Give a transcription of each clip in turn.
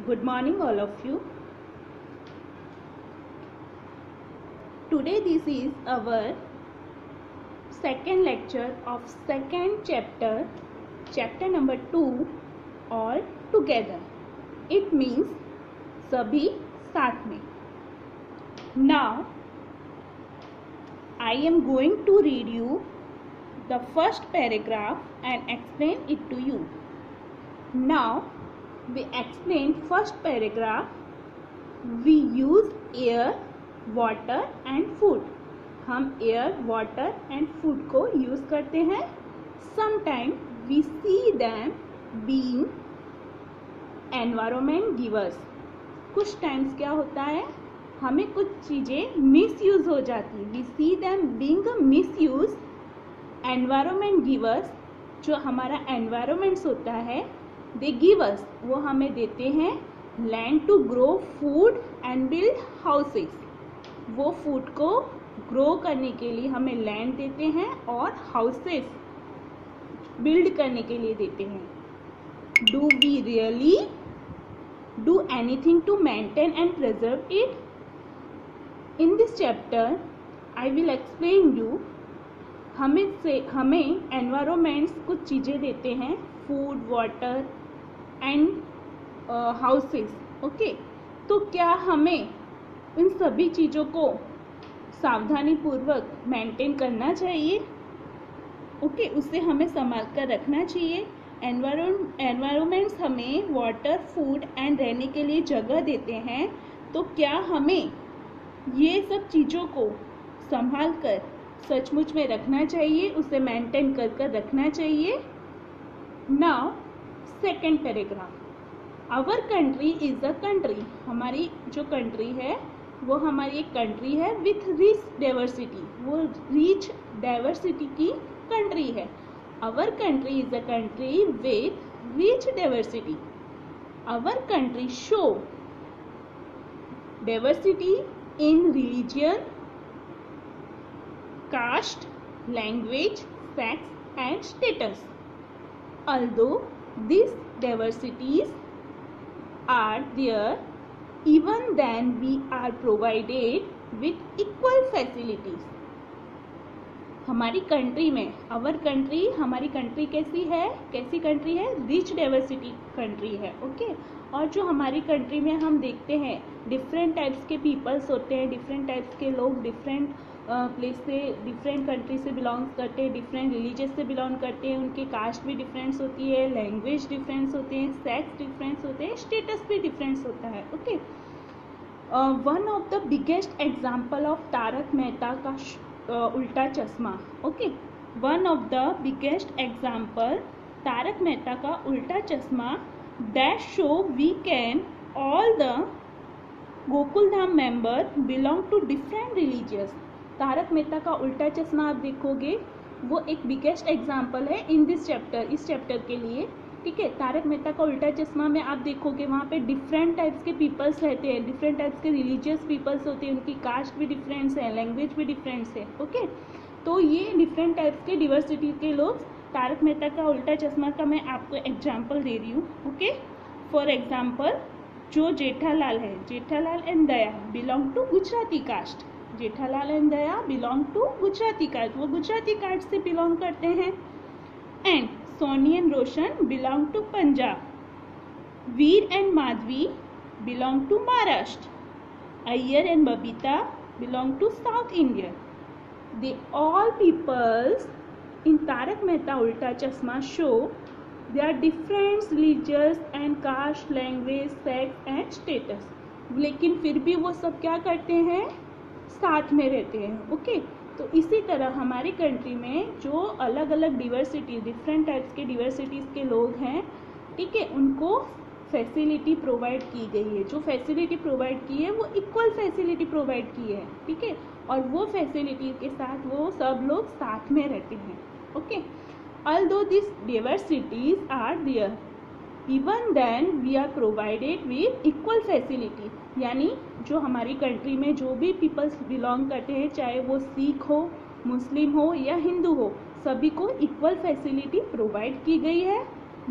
Good morning all of you. Today this is our second lecture of second chapter number 2, all together. It means सभी साथ में. Now I am going to read you the first paragraph and explain it to you. Now we explain first paragraph. We use air, water and food. हम air, water and food को use करते हैं. Sometimes we see them being environment givers. कुछ times क्या होता है, हमें कुछ चीज़ें misuse हो जाती. We see them being a misuse. Environment givers, जो हमारा environments होता है, they give us, वो हमें देते हैं land to grow food and build houses. वो food को grow करने के लिए हमें land देते हैं और houses build करने के लिए देते हैं. Do we really do anything to maintain and preserve it? In this chapter I will explain you. हमें environments कुछ चीज़ें देते हैं, food, water and houses. Okay, तो क्या हमें इन सभी चीज़ों को सावधानी पूर्वक मेंटेन करना चाहिए? ओके, उसे हमें संभाल कर रखना चाहिए. एनवायरमेंट्स हमें वाटर, फूड एंड रहने के लिए जगह देते हैं, तो क्या हमें ये सब चीज़ों को संभाल कर सचमुच में रखना चाहिए, उसे मेंटेन कर कर रखना चाहिए. Now second paragraph. Our country is a country. हमारी जो कंट्री है वो हमारी एक कंट्री है विथ रिच डाइवर्सिटी. वो रिच डाइवर्सिटी की कंट्री है. Our country is a country with rich diversity. Our country show diversity in religion, caste, language, sex and status. Although these diversities are there, even then we are provided with equal facilities. हमारी country में, our country, हमारी country कैसी country है? Rich diversity country है. Okay, और जो हमारी country में हम देखते हैं डिफरेंट टाइप्स के पीपल्स होते हैं, डिफरेंट टाइप्स के लोग डिफरेंट प्लेस से, डिफरेंट कंट्री से बिलोंग करते हैं, डिफरेंट रिलीजियस से बिलोंग करते हैं. उनकी कास्ट भी डिफरेंस होती है, लैंग्वेज डिफरेंस होते हैं, सेक्स डिफरेंस होते हैं, स्टेटस भी डिफरेंस होता है. Okay, one of the biggest example of Tarak Mehta का उल्टा चश्मा. Okay, one of the biggest example Tarak Mehta का उल्टा चश्मा. That show we can all the Gokuldham member belong to different religious. Tarak Mehta का उल्टा चश्मा आप देखोगे, वो एक बिगेस्ट एग्जाम्पल है इन दिस चैप्टर, इस चैप्टर के लिए. ठीक है, तारक मेहता का उल्टा चश्मा में आप देखोगे वहाँ पे डिफरेंट टाइप्स के पीपल्स रहते हैं, डिफरेंट टाइप्स के रिलीजियस पीपल्स होते हैं, उनकी कास्ट भी डिफरेंस है, लैंग्वेज भी डिफरेंस है. ओके, तो ये डिफरेंट टाइप्स के डिवर्सिटी के लोग. तारक मेहता का उल्टा चश्मा का मैं आपको एग्जाम्पल दे रही हूँ. ओके, फॉर एग्जाम्पल जो जेठालाल है, Jethalal and Daya belong to Gujarati caste. Jethalal and Daya belong to Gujarati caste, वो गुजराती कास्ट से बिलोंग करते हैं. And Soni and Roshan belong to Punjab. Veer and Madhavi belong to Maharashtra. Iyer and Babita belong to south India. They all peoples in Tarak Mehta उल्टा चश्मा show they are different religious and caste, language, sex and status. लेकिन फिर भी वो सब क्या करते हैं? साथ में रहते हैं. ओके, तो इसी तरह हमारी कंट्री में जो अलग अलग डिवर्सिटी, डिफरेंट टाइप्स के डिवर्सिटीज़ के लोग हैं, ठीक है, उनको फैसिलिटी प्रोवाइड की गई है. जो फैसिलिटी प्रोवाइड की है वो इक्वल फैसिलिटी प्रोवाइड की है. ठीक है, और वो फैसिलिटी के साथ वो सब लोग साथ में रहते हैं. Okay, although these diversities are there, even then we are provided with equal facility. यानी जो हमारी कंट्री में जो भी पीपल्स बिलोंग करते हैं, चाहे वो सिख हो, मुस्लिम हो या हिंदू हो, सभी को इक्वल फैसिलिटी प्रोवाइड की गई है.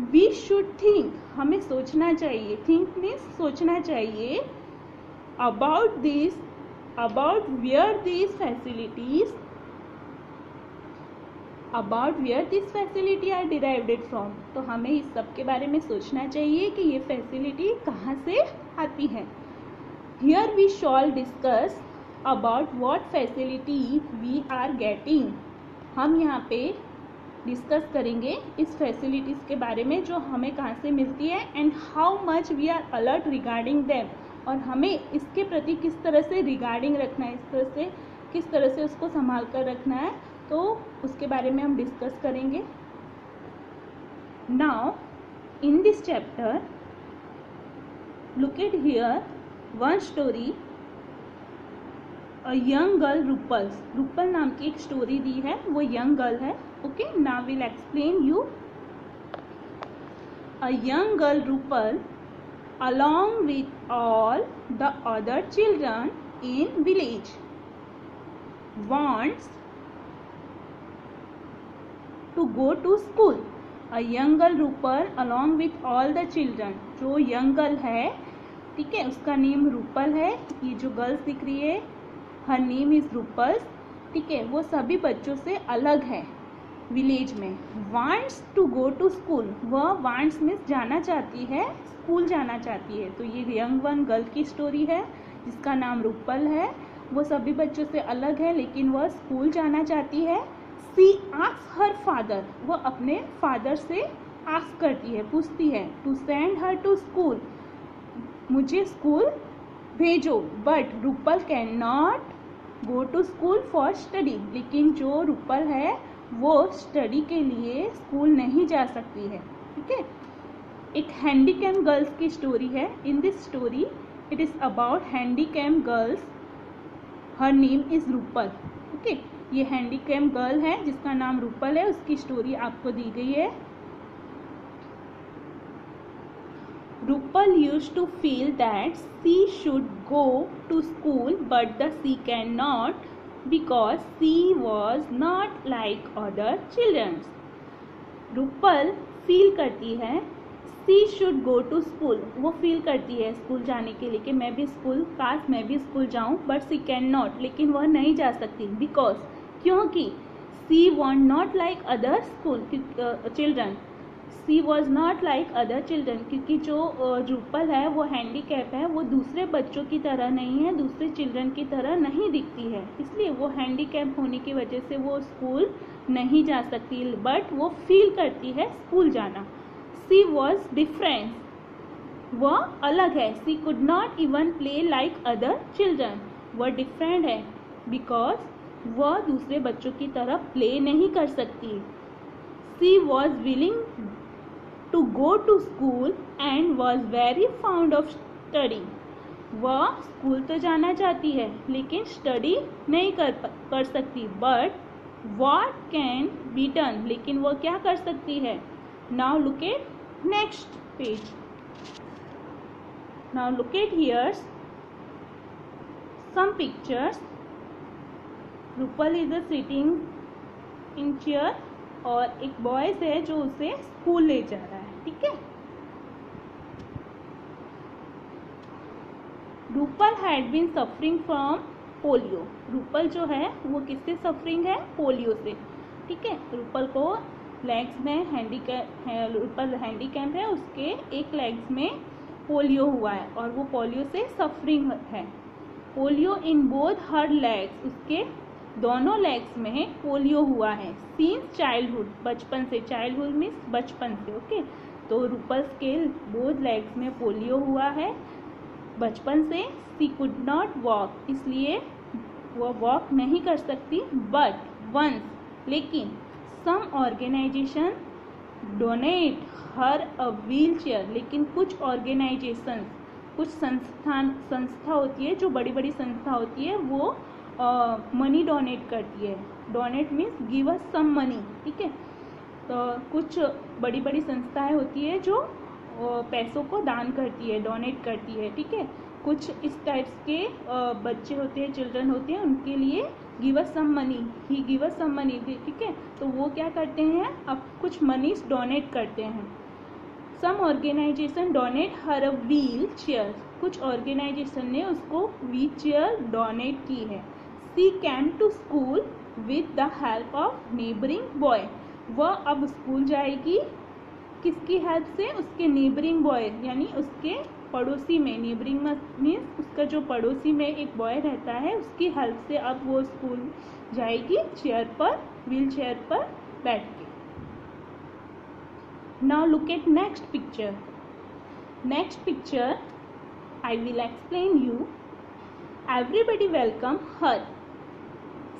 वी शुड थिंक, हमें सोचना चाहिए, थिंक मीन्स सोचना चाहिए, about this, about where this facilities, about where this facility are derived from. तो हमें इस सब के बारे में सोचना चाहिए कि ये फैसिलिटी कहाँ से आती है। Here we shall discuss about what facility we are getting. हम यहाँ पे डिस्कस करेंगे इस फैसिलिटीज़ के बारे में जो हमें कहाँ से मिलती है, and how much we are alert regarding them, और हमें इसके प्रति किस तरह से रिगार्डिंग रखना है, इस तरह से किस तरह से उसको संभाल कर रखना है, तो उसके बारे में हम डिस्कस करेंगे। Now in this chapter look at here one story, a young girl Rupal. Rupal नाम की एक स्टोरी दी है, वो यंग गर्ल है। Okay, now will explain you. A young girl Rupal along with all the other children in village wants to go to school. A young girl Rupal along with all the children, जो young girl है, ठीक है, उसका name Rupal है। ये जो girls दिख रही है, हर नेम इज रूपल, ठीक है, वो सभी बच्चों से अलग है विलेज में। Wants to go to school, वह वांट्स मीन्स जाना चाहती है, स्कूल जाना चाहती है। तो ये यंग वन गर्ल की स्टोरी है जिसका नाम रूपल है। वो सभी बच्चों से अलग है लेकिन वह स्कूल जाना चाहती है। सी आस्क्स हर फादर, वह अपने फादर से आस्क करती है, पूछती है, to send her to school, मुझे स्कूल भेजो। But Rupal can not go to school for study, लेकिन जो रूपल है वो स्टडी के लिए स्कूल नहीं जा सकती है। ठीक है, एक हैंडीकैप गर्ल्स की स्टोरी है। In this story it is about handicap girls, her name is Rupal. Okay, ये हैंडीकैप गर्ल है जिसका नाम रूपल है, उसकी स्टोरी आपको दी गई है। Rupal used to feel that she should go to school but the she can not because she was not like other children. Rupal feel करती है she should go to school, वो फील करती है स्कूल जाने के लिए कि मैं भी स्कूल, काश मैं भी स्कूल जाऊं, बट she कैन नॉट, लेकिन वह नहीं जा सकती, बिकॉज, क्योंकि she was not like other school children, she was not like other children, क्योंकि जो रूपल है वो हैंडीकैप है, वो दूसरे बच्चों की तरह नहीं है, दूसरे चिल्ड्रन की तरह नहीं दिखती है, इसलिए वो हैंडीकैप होने की वजह से वो स्कूल नहीं जा सकती, बट वो फील करती है स्कूल जाना। शी वॉज डिफरेंट, वह अलग है। She could not even play like other children, वह डिफरेंट है बिकॉज वह दूसरे बच्चों की तरह प्ले नहीं कर सकती। She was willing to go to school and was very fond of studying. वह स्कूल तो जाना चाहती है लेकिन स्टडी नहीं कर सकती, but what can be done, लेकिन वह क्या कर सकती है। Now look at next page. Now look at here some pictures. Rupal is sitting in chair और एक बॉयज है जो उसे स्कूल ले जा रहा है। ठीक है, Rupal had been suffering from polio. Rupal जो है वो किससे सफरिंग है, पोलियो से। ठीक है, रूपल को लेग्स में रूपल हैंडीकैप है, उसके एक लेग्स में पोलियो हुआ है और वो पोलियो से सफरिंग है। Polio in both her legs, उसके दोनों लेग्स में पोलियो हुआ है। सिंस चाइल्डहुड, बचपन से, चाइल्डहुड मीन्स बचपन से। ओके, तो रूपल के बोथ लेग्स में पोलियो हुआ है बचपन से। सी कुड नॉट वॉक, इसलिए वह वॉक नहीं कर सकती। बट वंस, लेकिन some organisation donate her a wheelchair, लेकिन कुछ ऑर्गेनाइजेशन, कुछ संस्था होती है, जो बड़ी बड़ी संस्था होती है, वो मनी डोनेट करती है। Donate means give us some money. ठीक है, तो कुछ बड़ी बड़ी संस्थाएं होती है जो पैसों को दान करती है, डोनेट करती है। ठीक है, कुछ इस टाइप्स के बच्चे होते हैं, चिल्ड्रन होते हैं, उनके लिए गिव अस सम मनी, ही गिव अस सम मनी। ठीक है, तो वो क्या करते हैं, अब कुछ मनीज डोनेट करते हैं। Some organisation donate her a wheelchair, कुछ ऑर्गेनाइजेशन ने उसको व्हील चेयर डोनेट की है। She came to school with the help of neighbouring boy, वह अब स्कूल जाएगी किसकी हेल्प से, उसके नेबरिंग बॉय यानी उसके पड़ोसी में, नेबरिंग मीन्स उसका जो पड़ोसी में एक बॉय रहता है उसकी हेल्प से अब वो स्कूल जाएगी चेयर पर, व्हील चेयर पर बैठ के। Now look at next picture. Next picture I will explain you. Everybody welcome हर,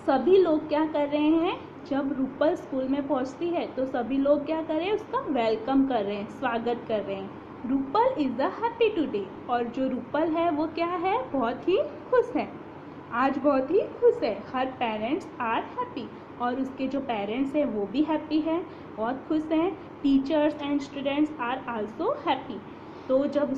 सभी लोग क्या कर रहे हैं, जब रूपल स्कूल में पहुंचती है तो सभी लोग क्या कर रहे हैं, उसका वेलकम कर रहे हैं, स्वागत कर रहे हैं। Rupal is the happy today, और जो रूपल है वो क्या है, बहुत ही खुश है, आज बहुत ही खुश है। हर पेरेंट्स आर हैप्पी, और उसके जो पेरेंट्स हैं वो भी हैप्पी है, बहुत खुश हैं। Teachers and students are also happy. तो जब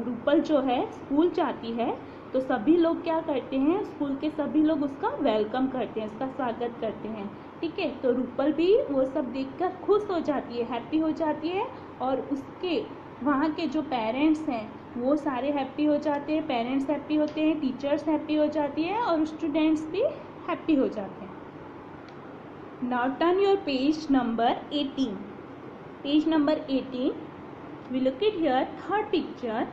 रूपल जो है स्कूल जाती है तो सभी लोग क्या करते हैं, स्कूल के सभी लोग उसका वेलकम करते हैं, उसका स्वागत करते हैं, ठीक है। तो रूपल भी वो सब देखकर खुश हो जाती है, हैप्पी हो जाती है, और उसके वहाँ के जो पेरेंट्स हैं वो सारे हैप्पी हो जाते हैं, पेरेंट्स हैप्पी होते हैं, टीचर्स हैप्पी हो जाती है, और स्टूडेंट्स भी हैप्पी हो जाते हैं। Now turn your page number 18। Page number 18, we look at here third picture.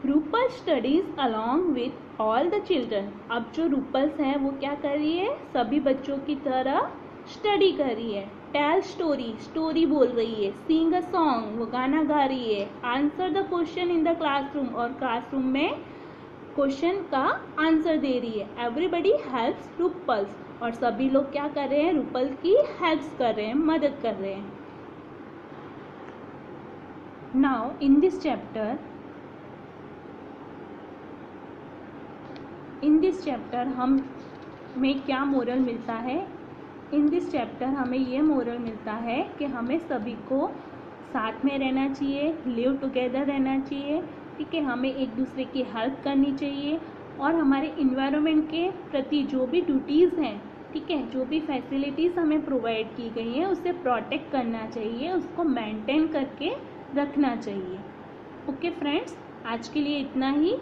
Rupal studies along with all the children, अब जो रूपल्स हैं वो क्या कर रही है, सभी बच्चों की तरह स्टडी कर रही है। टेल स्टोरी, स्टोरी बोल रही है। सिंग अ सॉन्ग, वो गाना गा रही है। Answer the question in the classroom, और क्लासरूम में क्वेश्चन का आंसर दे रही है। एवरीबडी हेल्प्स रूपल्स, और सभी लोग क्या कर रहे हैं, रूपल की हेल्प कर रहे हैं, मदद कर रहे हैं। नाउ इन दिस चैप्टर हमें क्या मोरल मिलता है, इन दिस चैप्टर हमें ये मोरल मिलता है कि हमें सभी को साथ में रहना चाहिए, लिव टुगेदर रहना चाहिए, ठीक है। हमें एक दूसरे की हेल्प करनी चाहिए, और हमारे इन्वायरमेंट के प्रति जो भी ड्यूटीज़ हैं, ठीक है, जो भी फैसिलिटीज़ हमें प्रोवाइड की गई हैं उसे प्रोटेक्ट करना चाहिए, उसको मेंटेन करके रखना चाहिए। ओके फ्रेंड्स, आज के लिए इतना ही।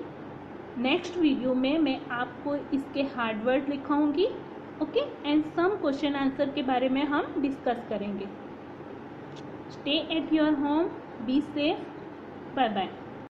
नेक्स्ट वीडियो में मैं आपको इसके हार्ड वर्ड लिखाऊंगी, okay, and some question answer के बारे में हम डिस्कस करेंगे। Stay at your home, be safe, bye bye.